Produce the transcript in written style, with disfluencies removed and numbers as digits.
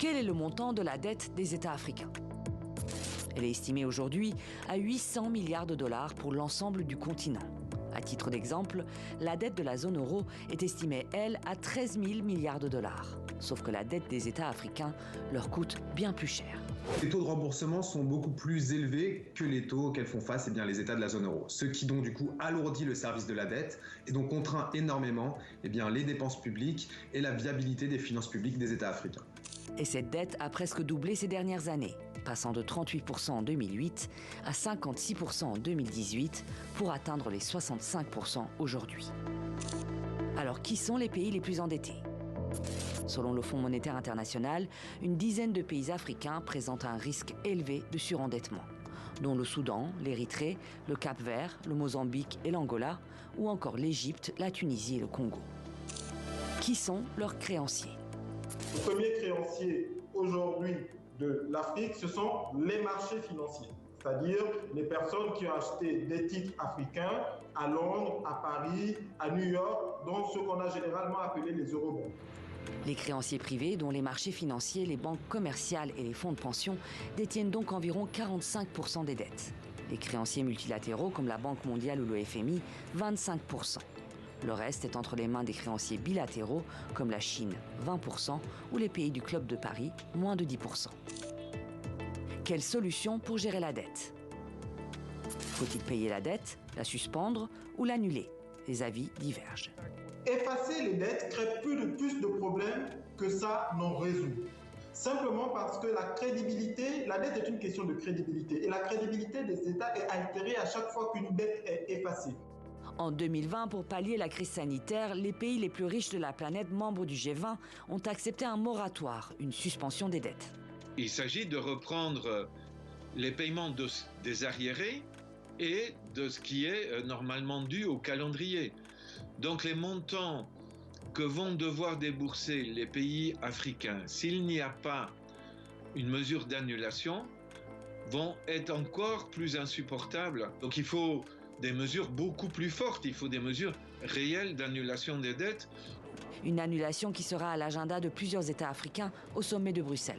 Quel est le montant de la dette des États africains? Elle est estimée aujourd'hui à 800 milliards de dollars pour l'ensemble du continent. À titre d'exemple, la dette de la zone euro est estimée, elle, à 13 000 milliards de dollars. Sauf que la dette des États africains leur coûte bien plus cher. Les taux de remboursement sont beaucoup plus élevés que les taux auxquels font face les États de la zone euro. Ce qui donc du coup alourdit le service de la dette et donc contraint énormément les dépenses publiques et la viabilité des finances publiques des États africains. Et cette dette a presque doublé ces dernières années, passant de 38% en 2008 à 56% en 2018 pour atteindre les 65% aujourd'hui. Alors qui sont les pays les plus endettés? Selon le Fonds monétaire international, une dizaine de pays africains présentent un risque élevé de surendettement, dont le Soudan, l'Érythrée, le Cap-Vert, le Mozambique et l'Angola, ou encore l'Égypte, la Tunisie et le Congo. Qui sont leurs créanciers? Le premier créancier aujourd'hui de l'Afrique, ce sont les marchés financiers, c'est-à-dire les personnes qui ont acheté des titres africains à Londres, à Paris, à New York, donc ce qu'on a généralement appelé les eurobonds. Les créanciers privés, dont les marchés financiers, les banques commerciales et les fonds de pension, détiennent donc environ 45% des dettes. Les créanciers multilatéraux, comme la Banque mondiale ou le FMI, 25%. Le reste est entre les mains des créanciers bilatéraux, comme la Chine, 20%, ou les pays du Club de Paris, moins de 10%. Quelle solution pour gérer la dette? Faut-il payer la dette, la suspendre ou l'annuler? Les avis divergent. Effacer les dettes crée plus de problèmes que ça n'en résout. Simplement parce que la dette est une question de crédibilité. Et la crédibilité des États est altérée à chaque fois qu'une dette est effacée. En 2020, pour pallier la crise sanitaire, les pays les plus riches de la planète, membres du G20, ont accepté un moratoire, une suspension des dettes. Il s'agit de reprendre les paiements des arriérés et de ce qui est normalement dû au calendrier. Donc les montants que vont devoir débourser les pays africains, s'il n'y a pas une mesure d'annulation, vont être encore plus insupportables. Donc il faut des mesures beaucoup plus fortes, il faut des mesures réelles d'annulation des dettes. Une annulation qui sera à l'agenda de plusieurs États africains au sommet de Bruxelles.